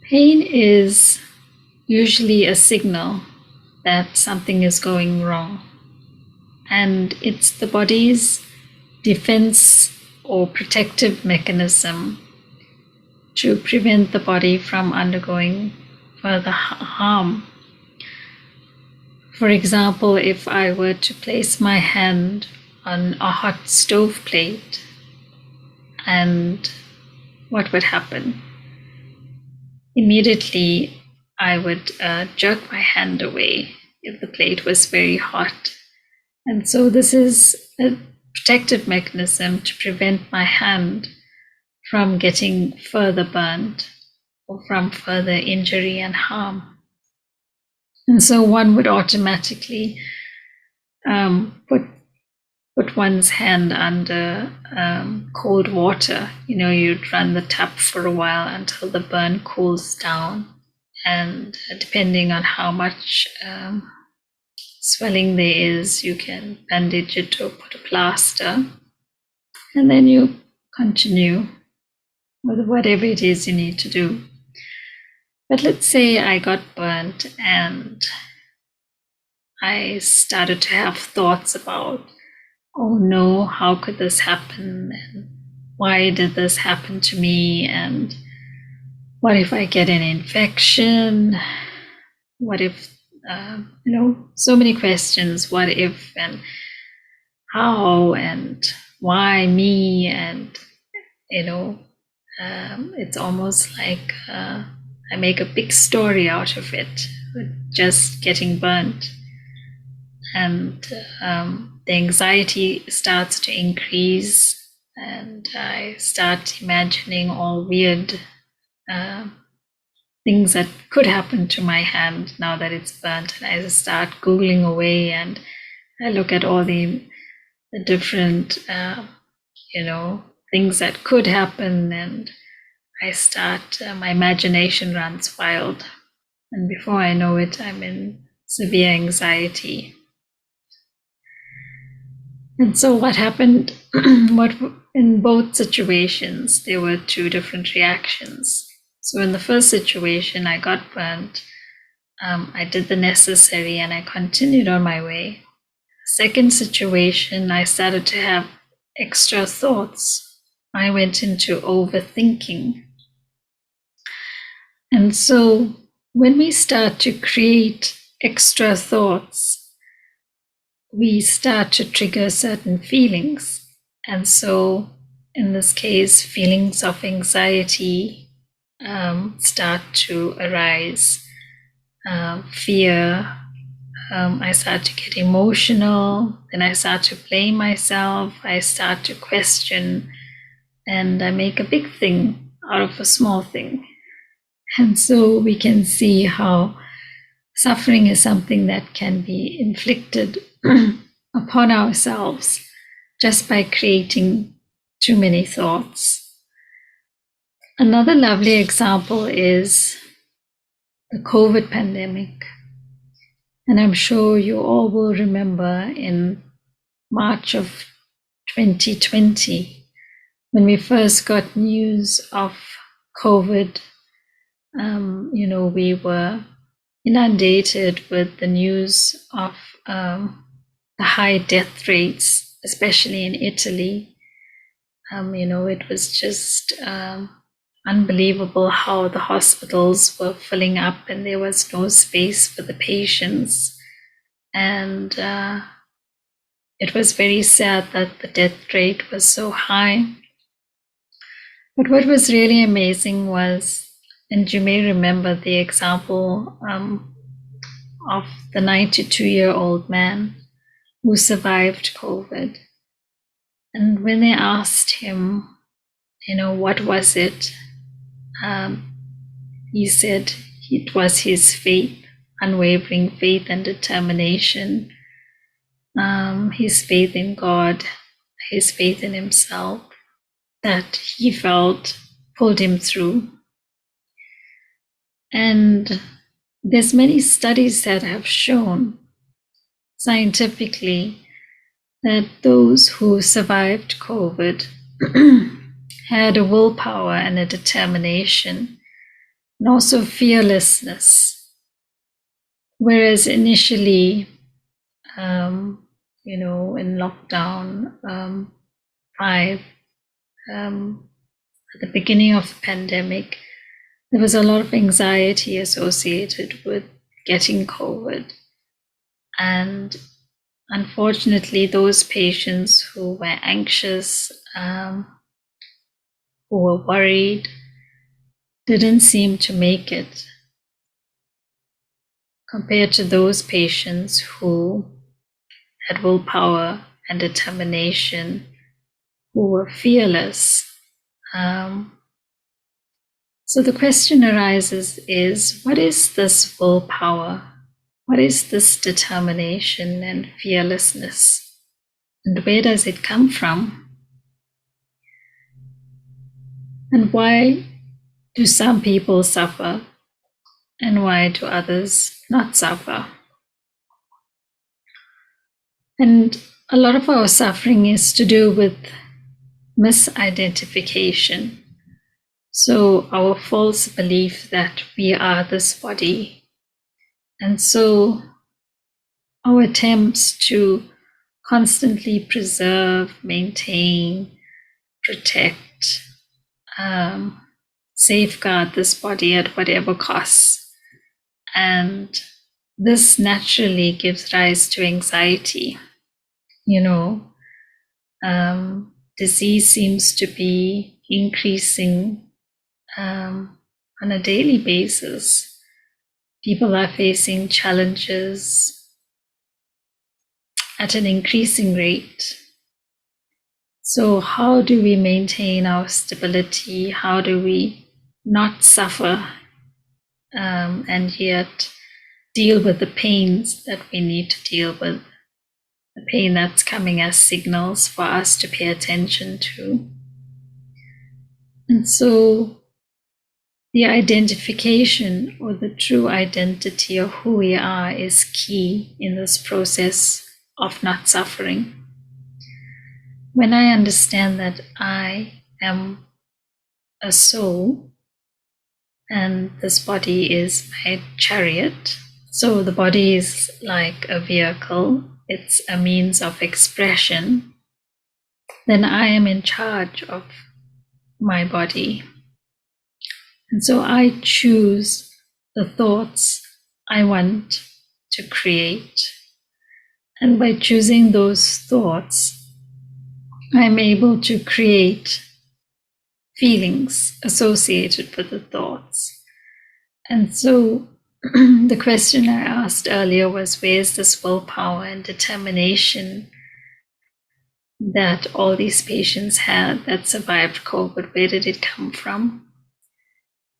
Pain is usually a signal that something is going wrong, and it's the body's defense or protective mechanism to prevent the body from undergoing further harm. For example, if I were to place my hand on a hot stove plate, and what would happen? Immediately, I would jerk my hand away if the plate was very hot. And so this is a protective mechanism to prevent my hand from getting further burnt or from further injury and harm. And so one would automatically put one's hand under cold water. You'd run the tap for a while until the burn cools down. And depending on how much swelling there is, you can bandage it or put a plaster. And then you continue with whatever it is you need to do. But let's say I got burnt and I started to have thoughts about, oh no, how could this happen? And why did this happen to me? And what if I get an infection? What if, so many questions. What if and how and why me? And, it's almost like I make a big story out of it, with just getting burnt. And the anxiety starts to increase, and I start imagining all weird things that could happen to my hand now that it's burnt. And I just start Googling away, and I look at all the different, things that could happen, and I start, my imagination runs wild. And before I know it, I'm in severe anxiety. And so what happened, in both situations, there were two different reactions. So in the first situation, I got burnt. I did the necessary and I continued on my way. Second situation, I started to have extra thoughts. I went into overthinking. And so when we start to create extra thoughts, we start to trigger certain feelings. And so in this case, feelings of anxiety start to arise, fear. I start to get emotional, then I start to blame myself, I start to question, and I make a big thing out of a small thing. And so we can see how suffering is something that can be inflicted upon ourselves just by creating too many thoughts. Another lovely example is the COVID pandemic. And I'm sure you all will remember in March of 2020, when we first got news of COVID, we were inundated with the news of the high death rates, especially in Italy. It was just unbelievable how the hospitals were filling up and there was no space for the patients. And it was very sad that the death rate was so high. But what was really amazing was, and you may remember the example of the 92-year-old man who survived COVID. And when they asked him, what was it? He said it was his faith, unwavering faith and determination, his faith in God, his faith in himself, that he felt pulled him through. And there's many studies that have shown scientifically that those who survived COVID had a willpower and a determination and also fearlessness. Whereas initially, in lockdown 5, at the beginning of the pandemic, there was a lot of anxiety associated with getting COVID. And unfortunately, those patients who were anxious, who were worried, didn't seem to make it compared to those patients who had willpower and determination, who were fearless. So the question arises is, what is this willpower? What is this determination and fearlessness? And where does it come from? And why do some people suffer? And why do others not suffer? And a lot of our suffering is to do with misidentification. So our false belief that we are this body. And so our attempts to constantly preserve, maintain, protect, safeguard this body at whatever cost. And this naturally gives rise to anxiety. Disease seems to be increasing on a daily basis. People are facing challenges at an increasing rate. So how do we maintain our stability? How do we not suffer and yet deal with the pains that we need to deal with? The pain that's coming as signals for us to pay attention to. And so the identification or the true identity of who we are is key in this process of not suffering. When I understand that I am a soul and this body is my chariot, so the body is like a vehicle, it's a means of expression, then I am in charge of my body. And so I choose the thoughts I want to create. And by choosing those thoughts, I'm able to create feelings associated with the thoughts. And so the question I asked earlier was, where's this willpower and determination that all these patients had that survived COVID? Where did it come from?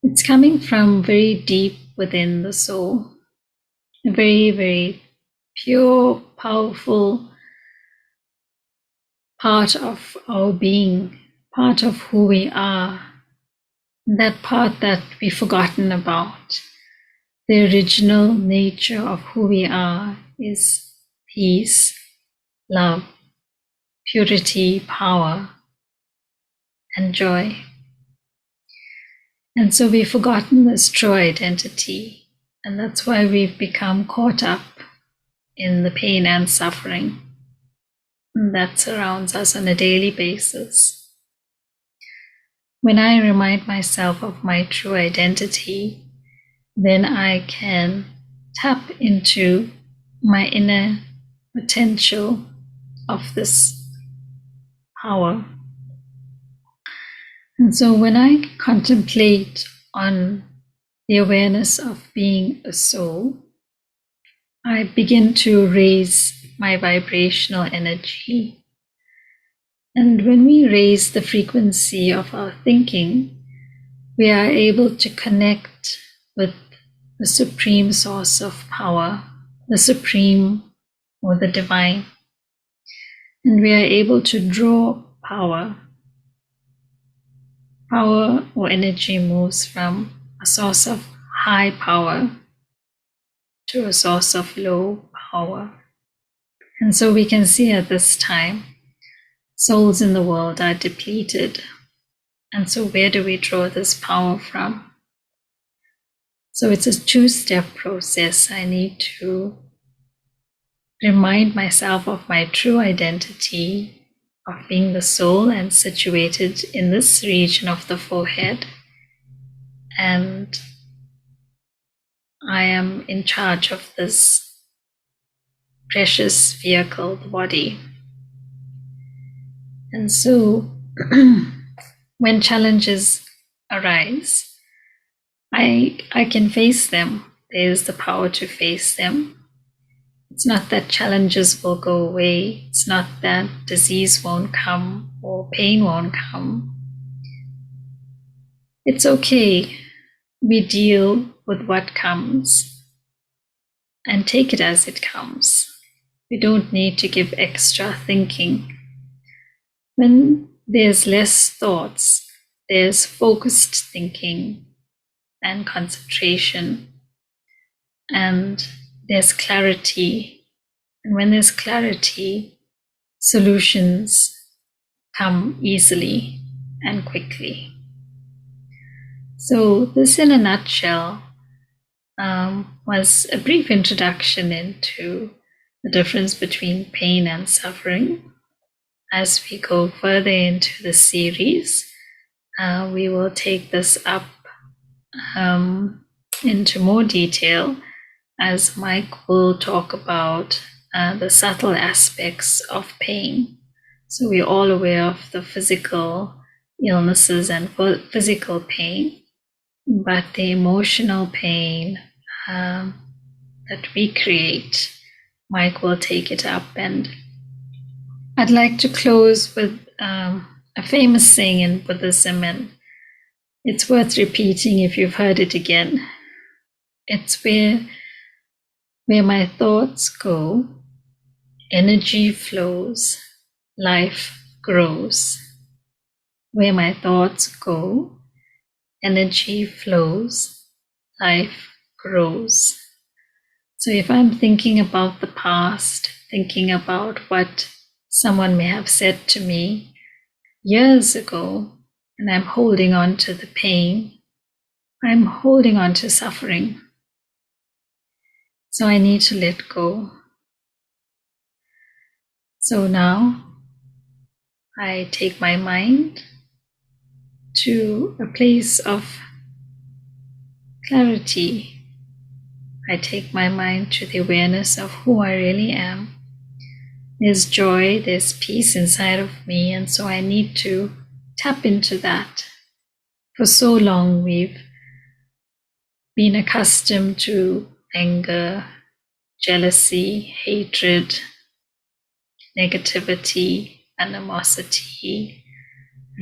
It's coming from very deep within the soul, a very, very pure, powerful part of our being, part of who we are, that part that we've forgotten about. The original nature of who we are is peace, love, purity, power, and joy. And so we've forgotten this true identity, and that's why we've become caught up in the pain and suffering that surrounds us on a daily basis. When I remind myself of my true identity, then I can tap into my inner potential of this power. And so when I contemplate on the awareness of being a soul, I begin to raise my vibrational energy. And when we raise the frequency of our thinking, we are able to connect with the supreme source of power, the supreme or the divine. And we are able to draw power. Power or energy moves from a source of high power to a source of low power. And so we can see at this time, souls in the world are depleted. And so where do we draw this power from? So it's a two-step process. I need to remind myself of my true identity of being the soul and situated in this region of the forehead. And I am in charge of this precious vehicle, the body. And so when challenges arise, I can face them. There's the power to face them. It's not that challenges will go away. It's not that disease won't come or pain won't come. It's okay. We deal with what comes and take it as it comes. We don't need to give extra thinking. When there's less thoughts, there's focused thinking and concentration, and there's clarity. And when there's clarity, solutions come easily and quickly. So this, in a nutshell, was a brief introduction into the difference between pain and suffering. As we go further into the series, we will take this up into more detail as Mike will talk about the subtle aspects of pain. So we're all aware of the physical illnesses and physical pain, but the emotional pain that we create, Mike will take it up. And I'd like to close with a famous saying in Buddhism, and it's worth repeating if you've heard it again. It's where my thoughts go, energy flows, life grows. Where my thoughts go, energy flows, life grows. So if I'm thinking about the past, thinking about what someone may have said to me years ago, and I'm holding on to the pain, I'm holding on to suffering. So I need to let go. So now I take my mind to a place of clarity. I take my mind to the awareness of who I really am. There's joy, there's peace inside of me, and so I need to tap into that. For so long, we've been accustomed to anger, jealousy, hatred, negativity, animosity,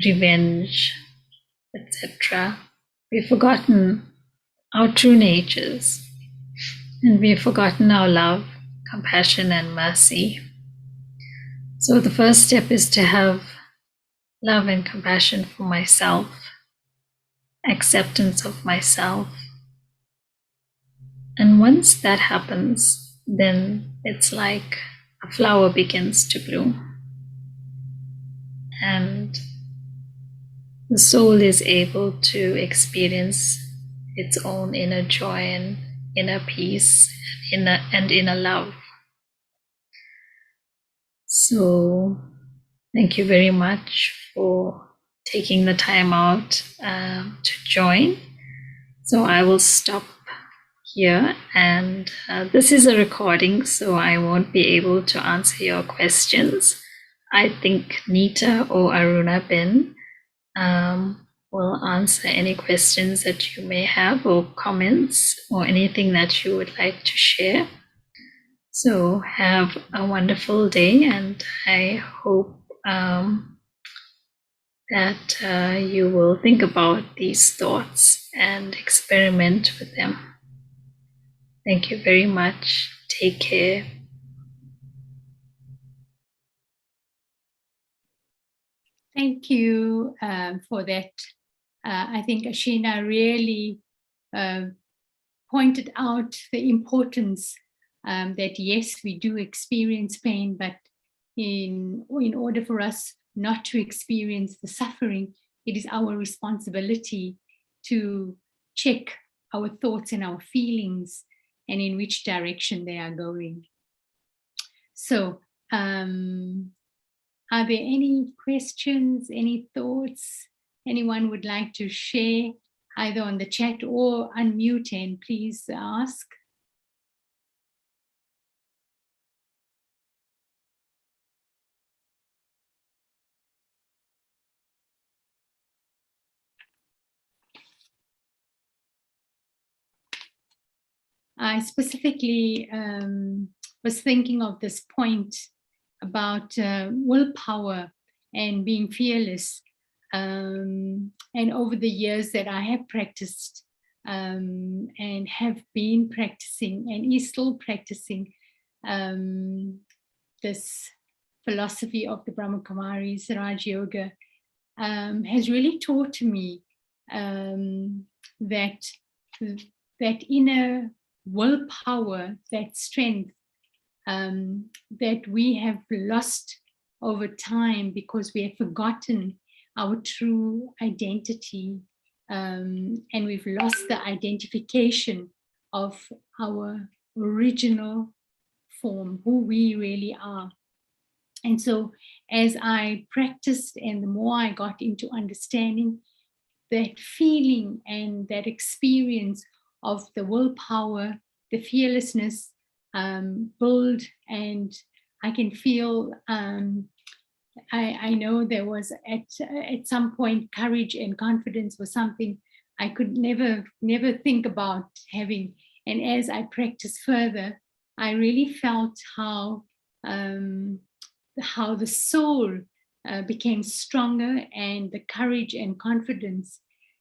revenge, etc. We've forgotten our true natures, and we've forgotten our love, compassion, and mercy. So the first step is to have love and compassion for myself, acceptance of myself. And once that happens, then it's like a flower begins to bloom. And the soul is able to experience its own inner joy and inner peace and inner love. So thank you very much for taking the time out to join. So I will stop here, and this is a recording, so I won't be able to answer your questions. I think Nita or Aruna Ben will answer any questions that you may have, or comments, or anything that you would like to share. So have a wonderful day, and I hope that you will think about these thoughts and experiment with them. Thank you very much. Take care. Thank you for that. I think Ashina really pointed out the importance that yes, we do experience pain, but in order for us not to experience the suffering, it is our responsibility to check our thoughts and our feelings, and in which direction they are going. So, are there any questions, any thoughts anyone would like to share, either on the chat or unmute and please ask? I specifically was thinking of this point about willpower and being fearless. And over the years that I have practiced and have been practicing and is still practicing this philosophy of the Brahma Kumaris, Raj Yoga, has really taught me that inner willpower, that strength that we have lost over time because we have forgotten our true identity, and we've lost the identification of our original form, who we really are. And so as I practiced and the more I got into understanding, that feeling and that experience of the willpower, the fearlessness build, and I can feel, I know there was at some point courage and confidence was something I could never think about having. And as I practiced further, I really felt how the soul became stronger, and the courage and confidence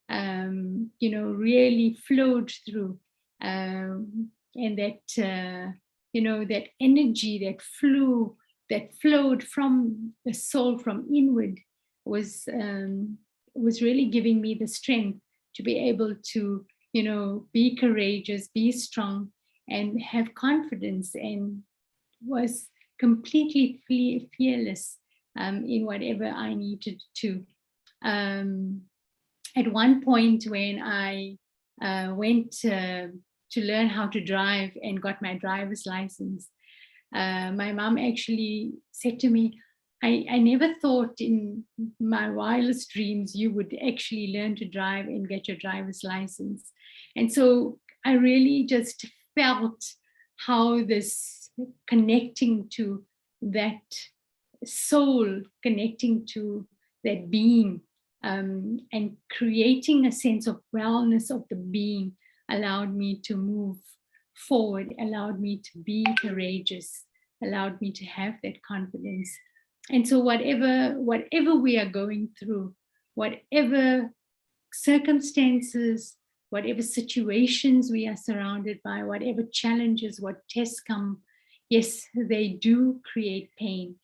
really flowed through, and that that energy that flowed from the soul from inward was really giving me the strength to be able to be courageous, be strong, and have confidence, and was completely fearless in whatever I needed to. At one point when I went to learn how to drive and got my driver's license, my mom actually said to me, I never thought in my wildest dreams you would actually learn to drive and get your driver's license. And so I really just felt how this connecting to that soul, connecting to that being, and creating a sense of wellness of the being allowed me to move forward, allowed me to be courageous, allowed me to have that confidence. And so whatever we are going through, whatever circumstances, whatever situations we are surrounded by, whatever challenges, what tests come, yes, they do create pain,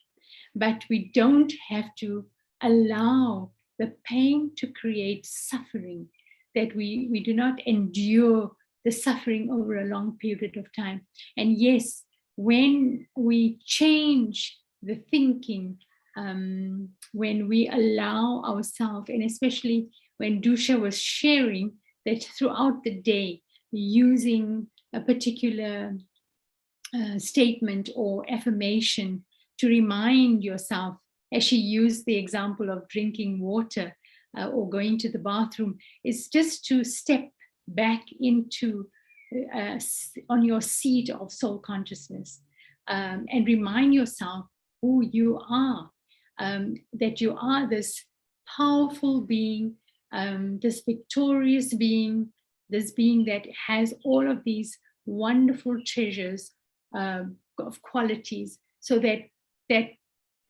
but we don't have to allow the pain to create suffering, that we do not endure the suffering over a long period of time. And yes, when we change the thinking, when we allow ourselves, and especially when Dusha was sharing that throughout the day, using a particular statement or affirmation to remind yourself, as she used the example of drinking water or going to the bathroom, is just to step back into on your seat of soul consciousness, and remind yourself who you are, that you are this powerful being, this victorious being, this being that has all of these wonderful treasures of qualities, so that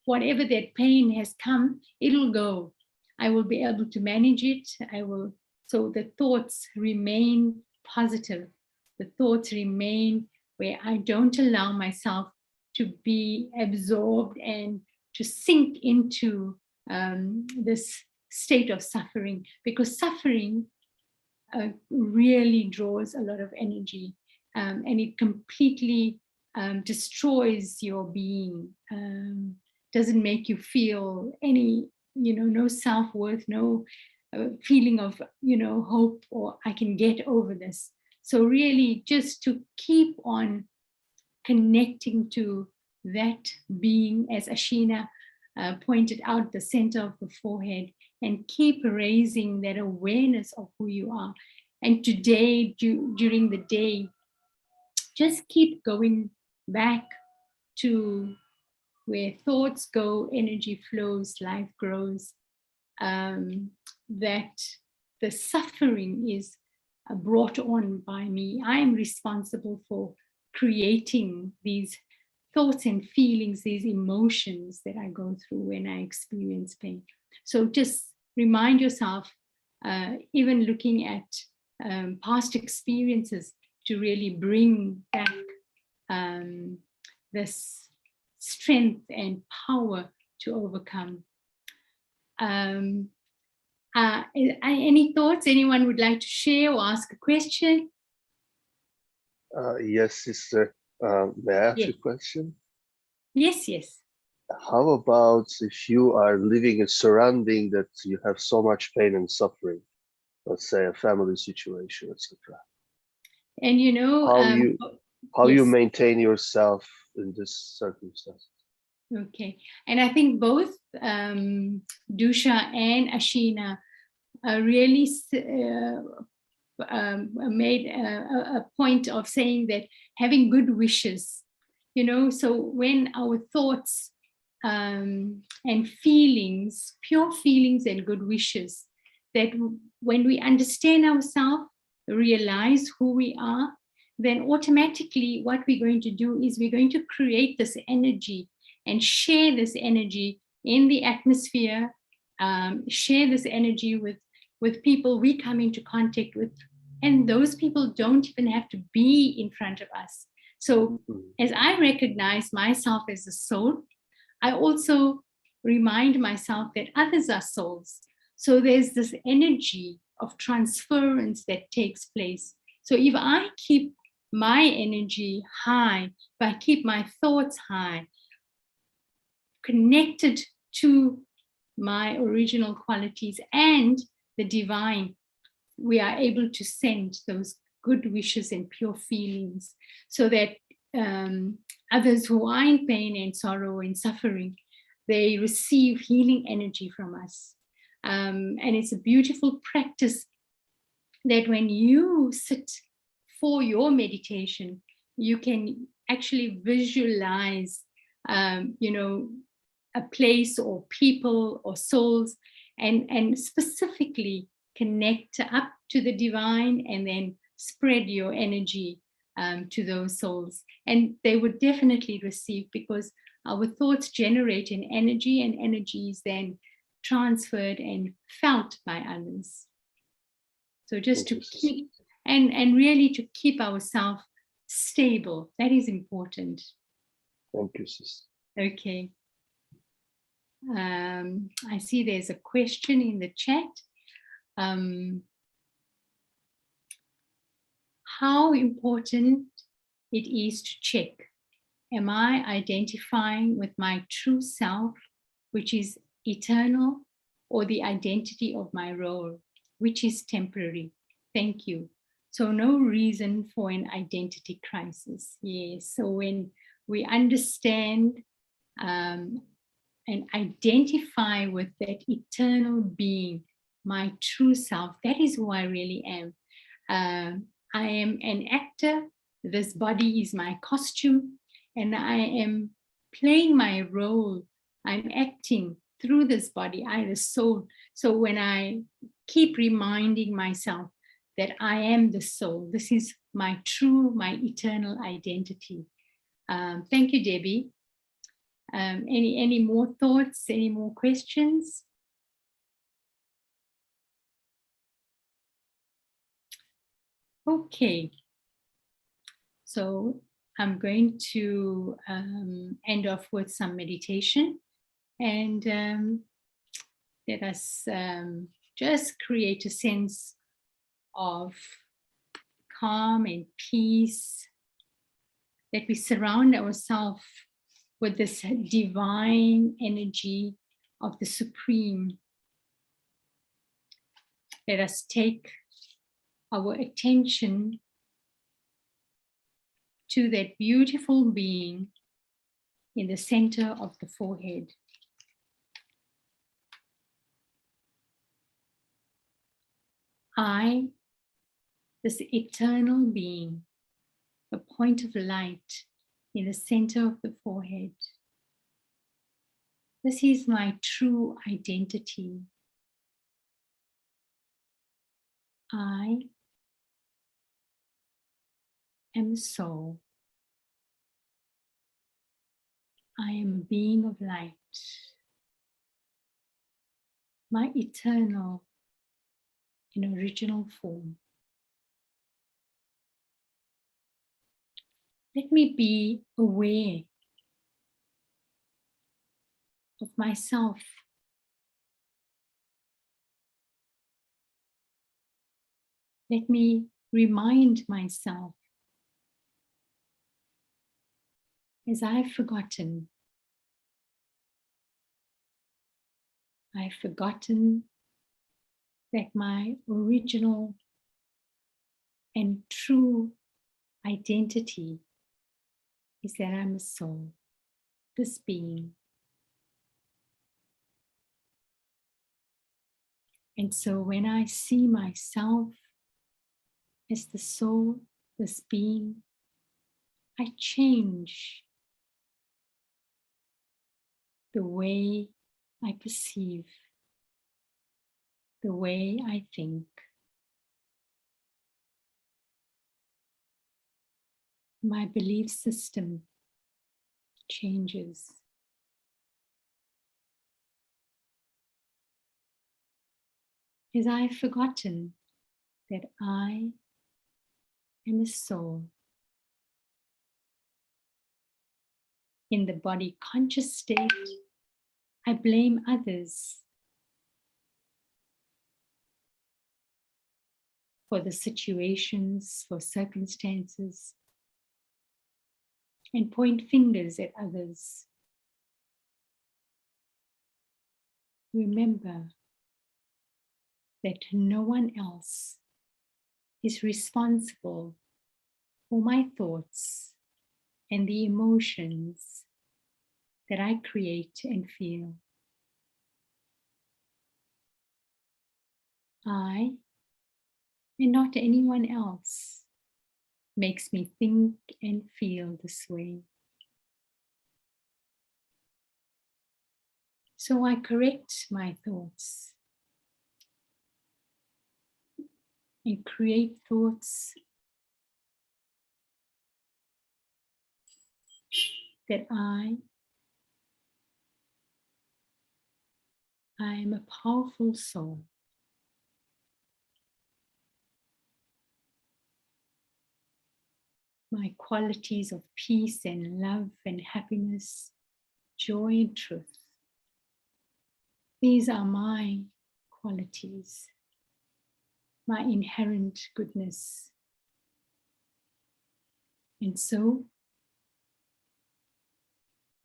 whatever that pain has come, it'll go. I will be able to manage it. So the thoughts remain positive. The thoughts remain where I don't allow myself to be absorbed and to sink into this state of suffering, because suffering really draws a lot of energy, and it completely destroys your being, doesn't make you feel any, no self-worth, no feeling of, hope, or I can get over this. So really just to keep on connecting to that being, as Ashina pointed out, the center of the forehead, and keep raising that awareness of who you are. And today, during the day, just keep going back to where thoughts go, energy flows, life grows. That the suffering is brought on by me. I am responsible for creating these thoughts and feelings, these emotions that I go through when I experience pain. So just remind yourself, even looking at past experiences, to really bring back this strength and power to overcome. Any thoughts anyone would like to share or ask a question? Yes, sister. May I ask Yes. a question? Yes, yes. How about if you are living a surrounding that you have so much pain and suffering, let's say a family situation, etc. And how you yes. maintain yourself in this circumstance? Okay, and I think both Dusha and Ashina really made a point of saying that having good wishes, so when our thoughts and feelings, pure feelings and good wishes, that when we understand ourselves, realize who we are, then automatically what we're going to do is we're going to create this energy and share this energy in the atmosphere, share this energy with people we come into contact with, and those people don't even have to be in front of us. So as I recognize myself as a soul, I also remind myself that others are souls. So there's this energy of transference that takes place. So if I keep my energy high, if I keep my thoughts high, connected to my original qualities and the divine, we are able to send those good wishes and pure feelings, so that others who are in pain and sorrow and suffering, they receive healing energy from us. And it's a beautiful practice that when you sit for your meditation, you can actually visualize, a place or people or souls, and specifically connect up to the divine, and then spread your energy to those souls. And they would definitely receive, because our thoughts generate an energy, and energy is then transferred and felt by others. So just to keep, and really to keep ourselves stable, that is important. Thank you, sister. Okay. I see there's a question in the chat. How important it is to check, am I identifying with my true self, which is eternal, or the identity of my role, which is temporary? Thank you. So no reason for an identity crisis. Yes, so when we understand and identify with that eternal being, my true self, that is who I really am. I am an actor. This body is my costume, and I am playing my role. I'm acting through this body, I the soul. So when I keep reminding myself that I am the soul, this is my true, my eternal identity. Thank you, Debbie. Any more thoughts, any more questions? Okay, so I'm going to end off with some meditation, and let us just create a sense of calm and peace, that we surround ourselves with this divine energy of the Supreme. let us take our attention to that beautiful being in the center of the forehead. I, this eternal being, a point of light in the center of the forehead. This is my true identity. I am the soul. I am a being of light. My eternal and original form. Let me be aware of myself. Let me remind myself, as I've forgotten that my original and true identity is that I'm a soul, this being. And so when I see myself as the soul, this being, I change the way I perceive, the way I think. My belief system changes. As I've forgotten that I am a soul. In the body conscious state, I blame others for the situations, for circumstances, and point fingers at others. Remember that no one else is responsible for my thoughts and the emotions that I create and feel. I, and not anyone else, makes me think and feel this way. So I correct my thoughts and create thoughts that I am a powerful soul. My qualities of peace and love and happiness, joy and truth. These are my qualities, my inherent goodness. And so,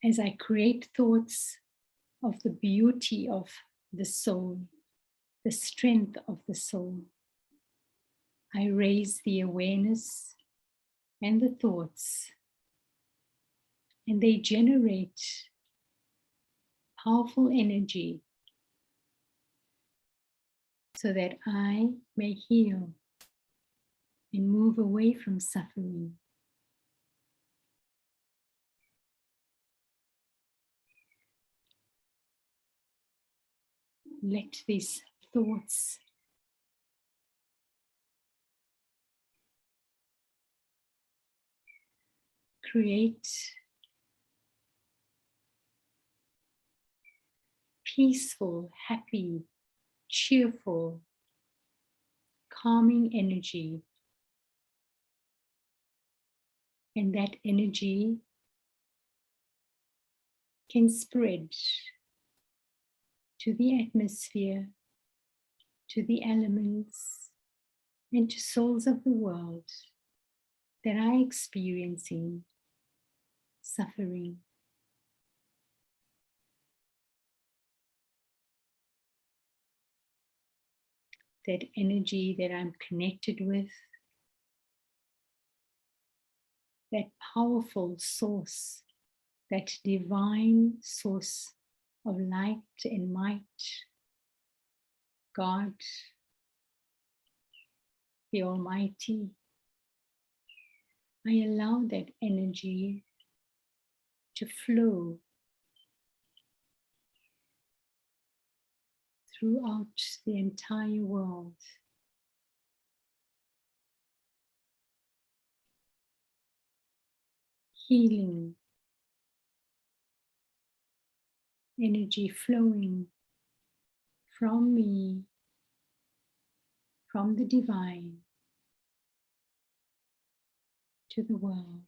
as I create thoughts of the beauty of the soul, the strength of the soul, I raise the awareness and the thoughts, and they generate powerful energy so that I may heal and move away from suffering. Let these thoughts create peaceful, happy, cheerful, calming energy. And that energy can spread to the atmosphere, to the elements, and to souls of the world that are experiencing suffering. that energy that I'm connected with, that powerful source, that divine source of light and might, God, the Almighty. I allow that energy to flow throughout the entire world. Healing energy flowing from me, from the divine to the world.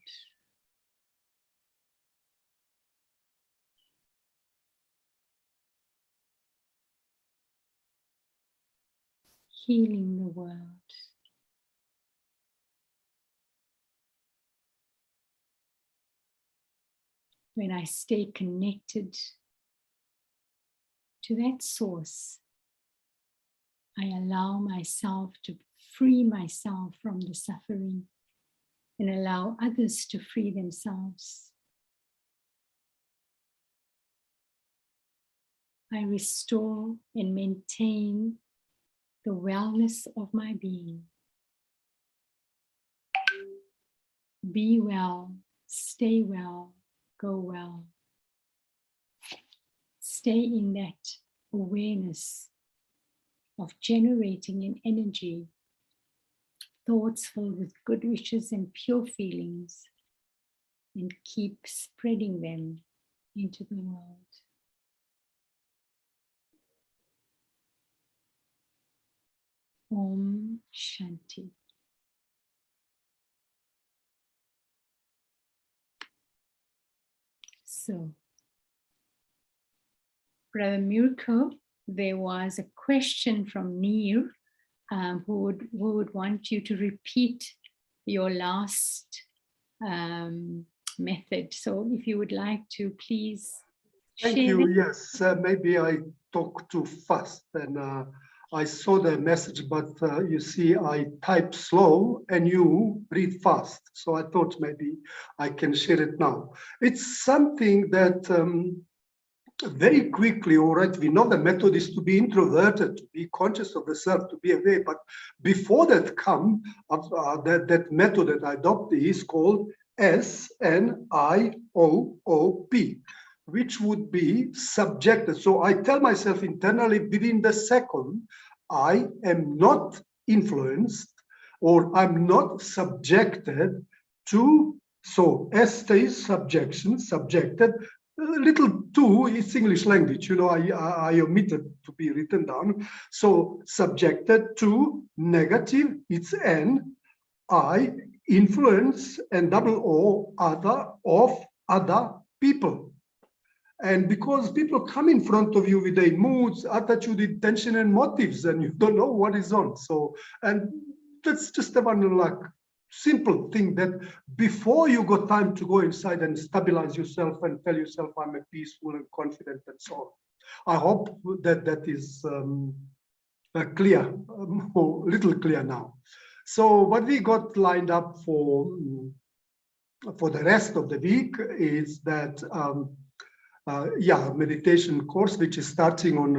Healing the world. When I stay connected to that source, I allow myself to free myself from the suffering and allow others to free themselves. I restore and maintain the wellness of my being. Be well, stay well, go well. Stay in that awareness of generating an energy, thoughts filled with good wishes and pure feelings, and keep spreading them into the world. Om Shanti. So, Brother Mirko, there was a question from Neer who would want you to repeat your last method. So if you would like to, please Thank share you. it. Yes, maybe I talk too fast and I saw the message, but you see, I type slow and you read fast. So I thought maybe I can share it now. It's something that very quickly, all right, we know the method is to be introverted, to be conscious of the self, to be aware. But before that that method that I adopted is called SNIOOP, which would be subjected. So I tell myself internally within the second, I am not influenced or I'm not subjected to, so S stays subjection, subjected. Little two is English language, you know, I omitted to be written down. So subjected to negative, it's N, I, influence, and double O, other, of other people. And because people come in front of you with their moods, attitude, intention, and motives, and you don't know what is on. So, and that's just a one like simple thing that before you got time to go inside and stabilize yourself and tell yourself I'm peaceful and confident and so on. I hope that that is clear, a little clear now. So what we got lined up for the rest of the week is that meditation course, which is starting on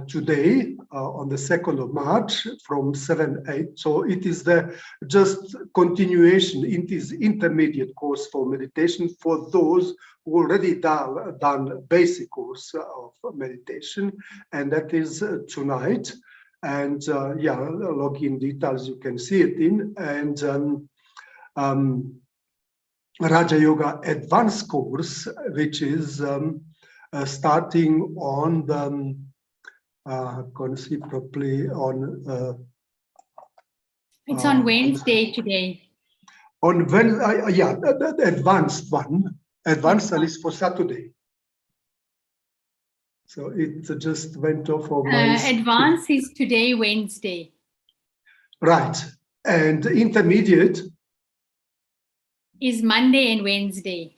today, on the 2nd of March from 7-8. So it is the just continuation. It is intermediate course for meditation for those who already done basic course of meditation, and that is tonight. And login details you can see it in, and Raja Yoga Advanced course, which is starting on the, I can't see properly, on... It's on Wednesday today. On Wednesday, the advanced one. Advanced one is for Saturday. So it just went off of my... Advanced is today, Wednesday. Right. And intermediate is Monday and Wednesday.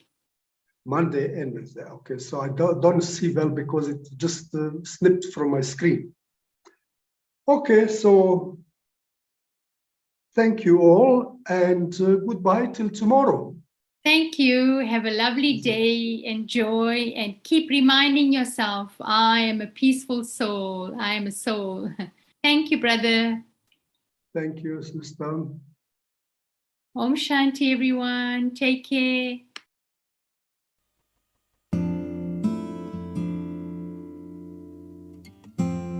Monday and Wednesday. Okay, so I don't see well because it just snipped from my screen. Okay, so thank you all, and goodbye till tomorrow. Thank you. Have a lovely day. Enjoy and keep reminding yourself, I am a peaceful soul. I am a soul. Thank you, brother. Thank you, sister. Om Shanti, everyone. Take care.